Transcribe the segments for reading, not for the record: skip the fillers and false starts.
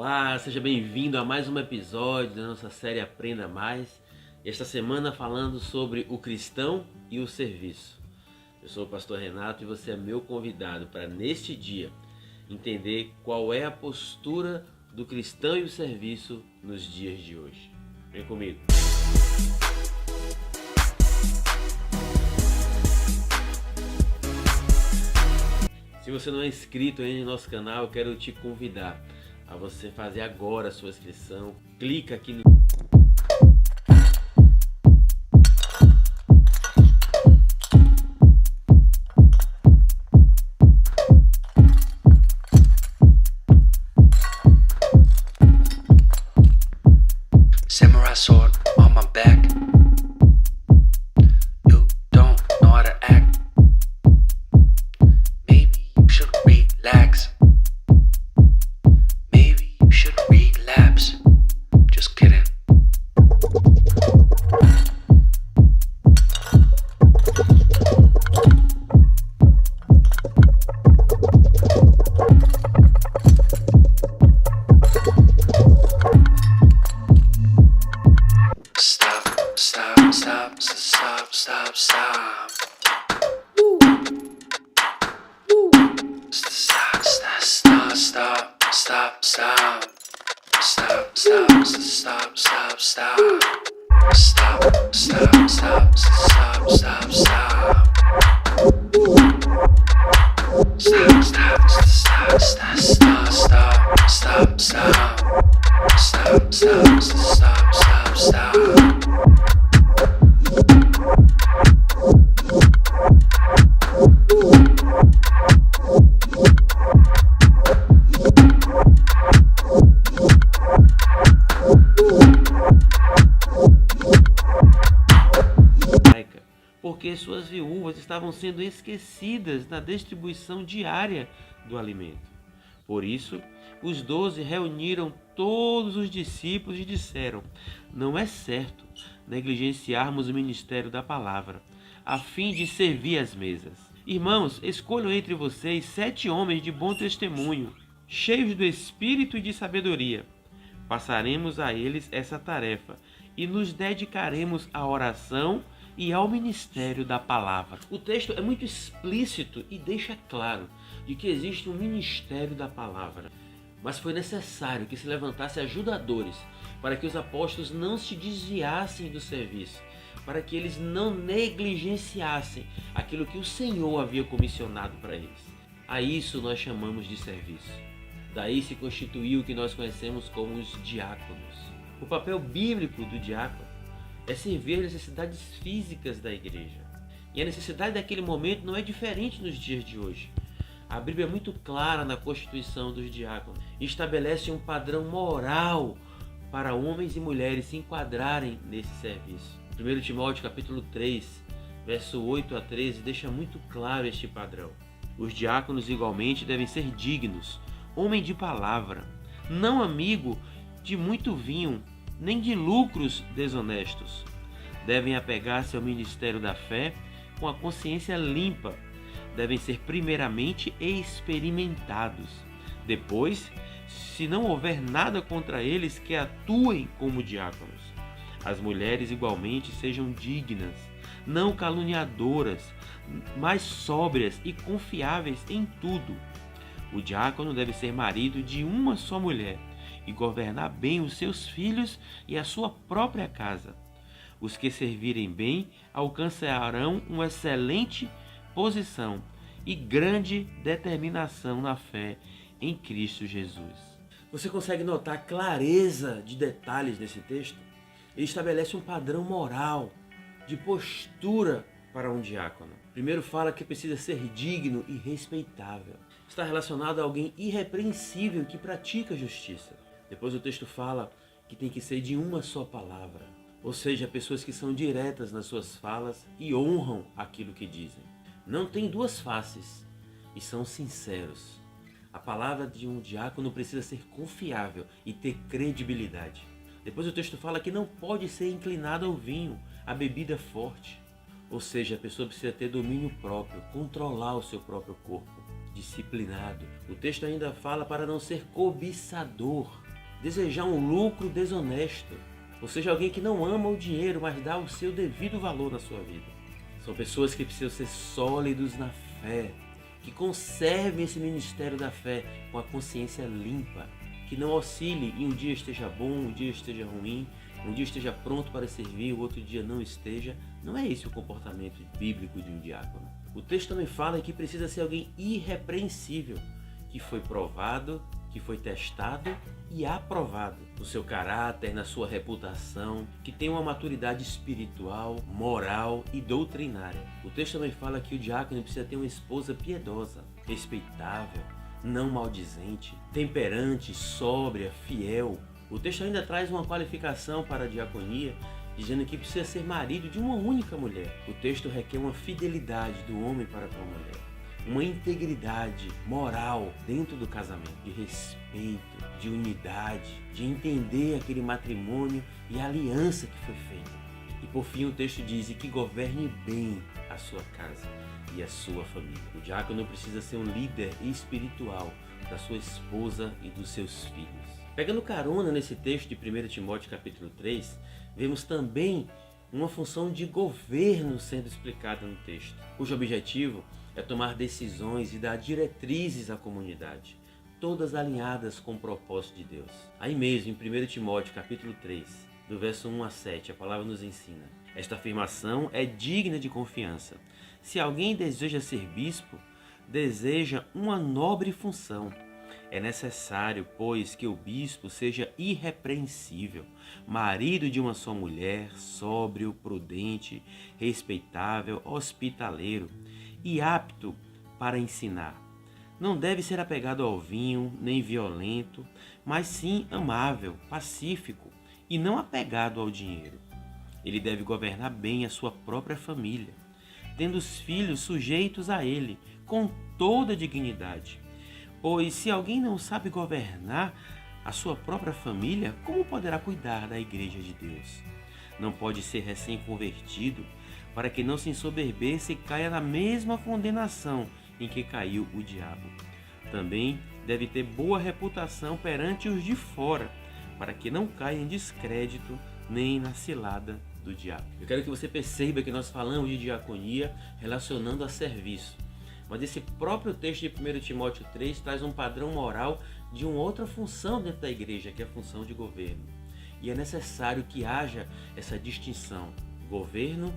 Olá, seja bem-vindo a mais um episódio da nossa série Aprenda Mais. Esta semana falando sobre o cristão e o serviço. Eu sou o pastor Renato e você é meu convidado para neste dia entender qual é a postura do cristão e o serviço nos dias de hoje. Vem comigo. Se você não é inscrito ainda no nosso canal, eu quero te convidar a você fazer agora a sua inscrição. Clica aqui no Samurai sword on my back. You don't know how to act. Maybe you should relax. Maybe you should relapse. Just kidding. Stop, stop, stop, stop, stop, stop. Stop, stop, stop, stop, stop, stop. Stop, stop, stop, stop, stop. Stop, stop, stop, stop, stop, stop. Stop, stop, stop, stop, stop, stop, stop, stop. Stop, stop, stop, stop, stop. porque suas viúvas estavam sendo esquecidas na distribuição diária do alimento. Por isso, os 12 reuniram todos os discípulos e disseram: não é certo negligenciarmos o ministério da palavra, a fim de servir às mesas. Irmãos, escolham entre vocês 7 homens de bom testemunho, cheios do espírito e de sabedoria. Passaremos a eles essa tarefa e nos dedicaremos à oração e ao ministério da palavra. O texto é muito explícito e deixa claro de que existe um ministério da palavra. Mas foi necessário que se levantassem ajudadores para que os apóstolos não se desviassem do serviço, para que eles não negligenciassem aquilo que o Senhor havia comissionado para eles. A isso nós chamamos de serviço. Daí se constituiu o que nós conhecemos como os diáconos. O papel bíblico do diácono é servir as necessidades físicas da igreja. E a necessidade daquele momento não é diferente nos dias de hoje. A Bíblia é muito clara na constituição dos diáconos e estabelece um padrão moral para homens e mulheres se enquadrarem nesse serviço. 1 Timóteo capítulo 3, verso 8 a 13, deixa muito claro este padrão. Os diáconos igualmente devem ser dignos, homem de palavra, não amigo de muito vinho, nem de lucros desonestos. Devem apegar-se ao ministério da fé com a consciência limpa. Devem ser primeiramente experimentados. Depois, se não houver nada contra eles, que atuem como diáconos. As mulheres igualmente sejam dignas, não caluniadoras, mas sóbrias e confiáveis em tudo. O diácono deve ser marido de uma só mulher e governar bem os seus filhos e a sua própria casa. Os que servirem bem alcançarão uma excelente posição e grande determinação na fé em Cristo Jesus. Você consegue notar a clareza de detalhes nesse texto? Ele estabelece um padrão moral, de postura para um diácono. Primeiro fala que precisa ser digno e respeitável. Está relacionado a alguém irrepreensível que pratica justiça. Depois o texto fala que tem que ser de uma só palavra, ou seja, pessoas que são diretas nas suas falas e honram aquilo que dizem. Não tem duas faces e são sinceros. A palavra de um diácono precisa ser confiável e ter credibilidade. Depois o texto fala que não pode ser inclinado ao vinho, à bebida forte. Ou seja, a pessoa precisa ter domínio próprio, controlar o seu próprio corpo, disciplinado. O texto ainda fala para não ser cobiçador. desejar um lucro desonesto, ou seja, alguém que não ama o dinheiro, mas dá o seu devido valor na sua vida. São pessoas que precisam ser sólidos na fé, que conservem esse ministério da fé com a consciência limpa, que não oscile e um dia esteja bom, um dia esteja ruim, um dia esteja pronto para servir, o outro dia não esteja. Não é esse o comportamento bíblico de um diácono. O texto também fala que precisa ser alguém irrepreensível, que foi provado, que foi testado e aprovado no seu caráter, na sua reputação, que tem uma maturidade espiritual, moral e doutrinária. O texto também fala que o diácono precisa ter uma esposa piedosa, respeitável, não maldizente, temperante, sóbria, fiel. O texto ainda traz uma qualificação para a diaconia, dizendo que precisa ser marido de uma única mulher. O texto requer uma fidelidade do homem para com a mulher, uma integridade moral dentro do casamento, de respeito, de unidade, de entender aquele matrimônio e a aliança que foi feita. E por fim o texto diz: e que governe bem a sua casa e a sua família. O diácono precisa ser um líder espiritual da sua esposa e dos seus filhos. Pegando carona nesse texto de 1 Timóteo capítulo 3, vemos também uma função de governo sendo explicada no texto, cujo objetivo é tomar decisões e dar diretrizes à comunidade, todas alinhadas com o propósito de Deus. Aí mesmo, em 1 Timóteo capítulo 3, do verso 1 a 7, a palavra nos ensina: esta afirmação é digna de confiança. Se alguém deseja ser bispo, deseja uma nobre função. É necessário, pois, que o bispo seja irrepreensível, marido de uma só mulher, sóbrio, prudente, respeitável, hospitaleiro e apto para ensinar. Não deve ser apegado ao vinho, nem violento, mas sim amável, pacífico e não apegado ao dinheiro. Ele deve governar bem a sua própria família, tendo os filhos sujeitos a ele, com toda dignidade. Pois se alguém não sabe governar a sua própria família, como poderá cuidar da igreja de Deus? Não pode ser recém-convertido, para que não se ensoberbeça e caia na mesma condenação em que caiu o diabo. Também deve ter boa reputação perante os de fora, para que não caia em descrédito nem na cilada do diabo. Eu quero que você perceba que nós falamos de diaconia relacionando a serviço. Mas esse próprio texto de 1 Timóteo 3 traz um padrão moral de uma outra função dentro da igreja, que é a função de governo. E é necessário que haja essa distinção, governo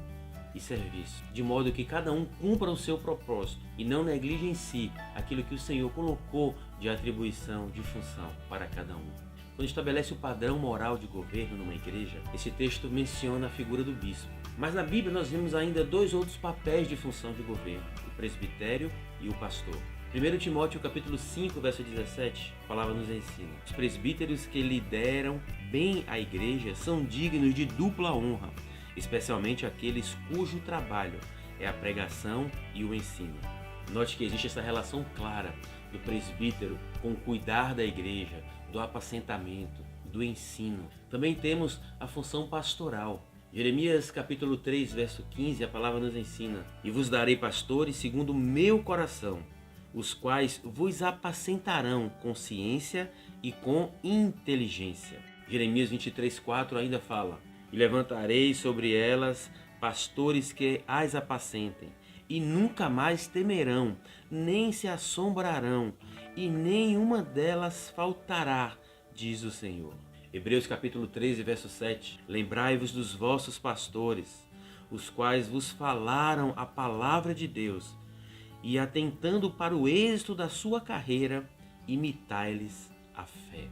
e serviço, de modo que cada um cumpra o seu propósito e não neglige em si aquilo que o Senhor colocou de atribuição, de função para cada um. Quando estabelece o padrão moral de governo numa igreja, esse texto menciona a figura do bispo. Mas na Bíblia nós vemos ainda dois outros papéis de função de governo: o presbitério e o pastor. 1 Timóteo capítulo 5, verso 17, a palavra nos ensina: os presbíteros que lideram bem a igreja são dignos de dupla honra, especialmente aqueles cujo trabalho é a pregação e o ensino. Note que existe essa relação clara do presbítero com o cuidar da igreja, do apacentamento, do ensino. Também temos a função pastoral. Jeremias capítulo 3, verso 15, a palavra nos ensina: e vos darei pastores segundo o meu coração, os quais vos apacentarão com ciência e com inteligência. Jeremias 23:4 ainda fala: e levantarei sobre elas pastores que as apacentem, e nunca mais temerão, nem se assombrarão, e nenhuma delas faltará, diz o Senhor. Hebreus capítulo 13, verso 7. Lembrai-vos dos vossos pastores, os quais vos falaram a palavra de Deus, e atentando para o êxito da sua carreira, imitai-lhes a fé.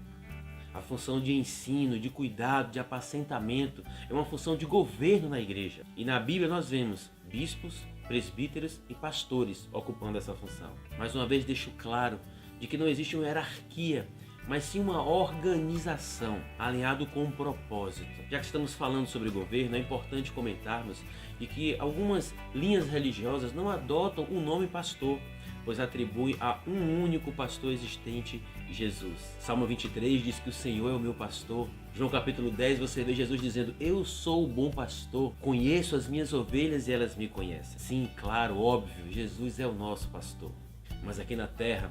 A função de ensino, de cuidado, de apacentamento é uma função de governo na igreja. E na Bíblia nós vemos bispos, presbíteros e pastores ocupando essa função. Mais uma vez deixo claro de que não existe uma hierarquia, mas sim uma organização alinhado com um propósito. Já que estamos falando sobre governo, é importante comentarmos de que algumas linhas religiosas não adotam o nome pastor, pois atribui a um único pastor existente, Jesus. Salmo 23 diz que o Senhor é o meu pastor. João capítulo 10 você vê Jesus dizendo: eu sou o bom pastor, conheço as minhas ovelhas e elas me conhecem. Sim, claro, óbvio, Jesus é o nosso pastor. Mas aqui na terra,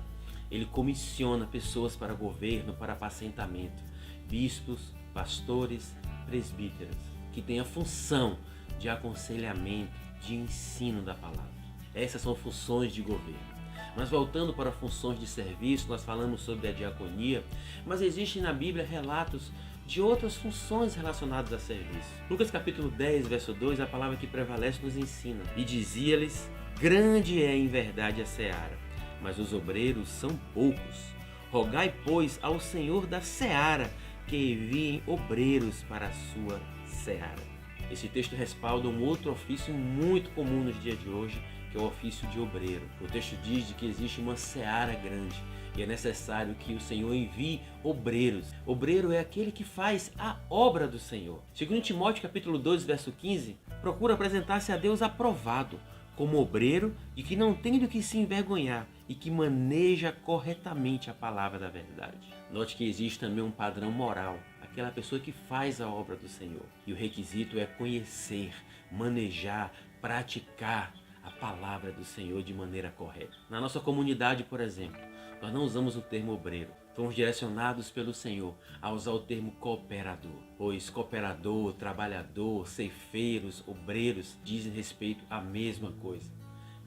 ele comissiona pessoas para governo, para apacentamento. bispos, pastores, presbíteros, que têm a função de aconselhamento, de ensino da palavra. Essas são funções de governo. Mas voltando para funções de serviço, nós falamos sobre a diaconia, mas existem na Bíblia relatos de outras funções relacionadas a serviço. Lucas capítulo 10, verso 2, a palavra que prevalece nos ensina: e dizia-lhes: grande é em verdade a seara, mas os obreiros são poucos. Rogai, pois, ao Senhor da seara que enviem obreiros para a sua seara. Esse texto respalda um outro ofício muito comum nos dias de hoje, que é o ofício de obreiro. O texto diz que existe uma seara grande e é necessário que o Senhor envie obreiros. Obreiro é aquele que faz a obra do Senhor. Segundo Timóteo capítulo 2, verso 15, procura apresentar-se a Deus aprovado, como obreiro e que não tem do que se envergonhar e que maneja corretamente a palavra da verdade. Note que existe também um padrão moral, aquela pessoa que faz a obra do Senhor. E o requisito é conhecer, manejar, praticar a palavra do Senhor de maneira correta. Na nossa comunidade, por exemplo, nós não usamos o termo obreiro. Fomos direcionados pelo Senhor a usar o termo cooperador, pois cooperador, trabalhador, ceifeiros, obreiros dizem respeito à mesma coisa.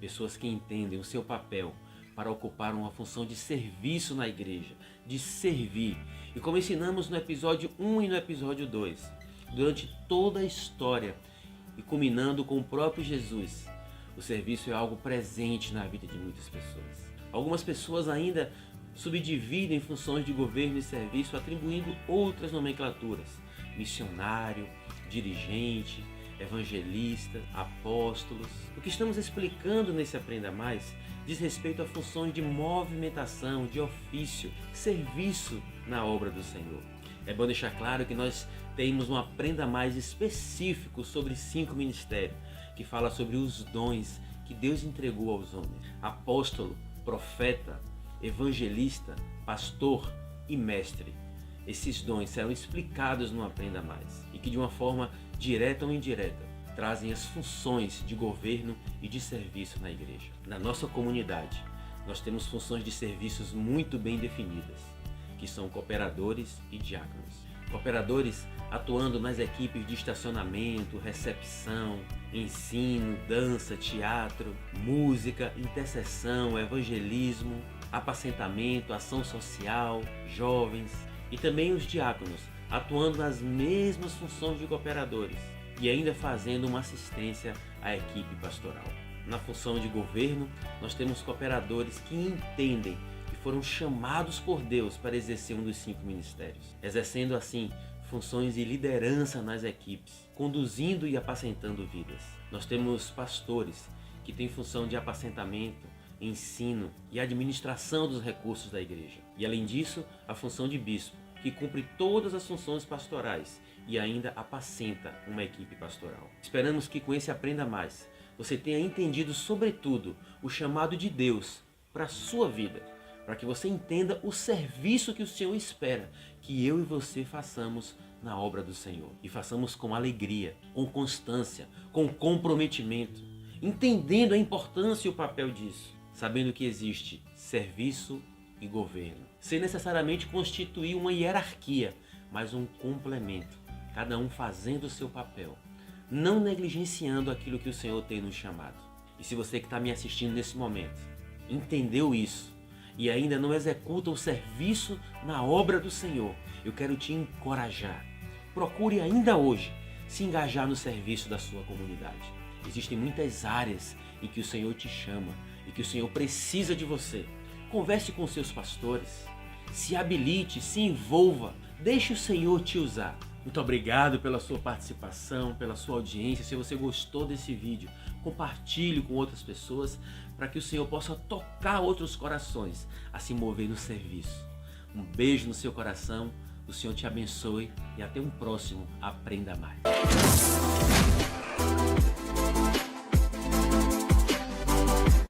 Pessoas que entendem o seu papel para ocupar uma função de serviço na igreja, de servir. E como ensinamos no episódio 1 e no episódio 2, durante toda a história e culminando com o próprio Jesus, o serviço é algo presente na vida de muitas pessoas. Algumas pessoas ainda subdividem funções de governo e serviço atribuindo outras nomenclaturas: missionário, dirigente, evangelista, apóstolos. O que estamos explicando nesse Aprenda Mais diz respeito a funções de movimentação, de ofício, serviço na obra do Senhor. É bom deixar claro que nós temos um Aprenda Mais específico sobre 5 ministérios, que fala sobre os dons que Deus entregou aos homens: apóstolo, profeta, evangelista, pastor e mestre. Esses dons serão explicados no Aprenda Mais e que de uma forma direta ou indireta trazem as funções de governo e de serviço na igreja. Na nossa comunidade, nós temos funções de serviços muito bem definidas, que são cooperadores e diáconos. Cooperadores atuando nas equipes de estacionamento, recepção, ensino, dança, teatro, música, intercessão, evangelismo, apacentamento, ação social, jovens. E também os diáconos, atuando nas mesmas funções de cooperadores e ainda fazendo uma assistência à equipe pastoral. Na função de governo, nós temos cooperadores que entendem que foram chamados por Deus para exercer um dos 5 ministérios, exercendo assim funções de liderança nas equipes, conduzindo e apacentando vidas. Nós temos pastores que têm função de apacentamento, ensino e administração dos recursos da igreja. E além disso, a função de bispo, que cumpre todas as funções pastorais e ainda apacenta uma equipe pastoral. Esperamos que com esse Aprenda Mais, você tenha entendido sobretudo o chamado de Deus para a sua vida, para que você entenda o serviço que o Senhor espera que eu e você façamos na obra do Senhor. E façamos com alegria, com constância, com comprometimento, entendendo a importância e o papel disso, sabendo que existe serviço e governo, sem necessariamente constituir uma hierarquia, mas um complemento, cada um fazendo o seu papel, não negligenciando aquilo que o Senhor tem nos chamado. E se você que está me assistindo nesse momento entendeu isso e ainda não executa o serviço na obra do Senhor, eu quero te encorajar. Procure ainda hoje se engajar no serviço da sua comunidade. Existem muitas áreas em que o Senhor te chama e que o Senhor precisa de você. Converse com seus pastores, se habilite, se envolva, deixe o Senhor te usar. Muito obrigado pela sua participação, pela sua audiência. Se você gostou desse vídeo, compartilhe com outras pessoas para que o Senhor possa tocar outros corações a se mover no serviço. Um beijo no seu coração, o Senhor te abençoe e até um próximo Aprenda Mais.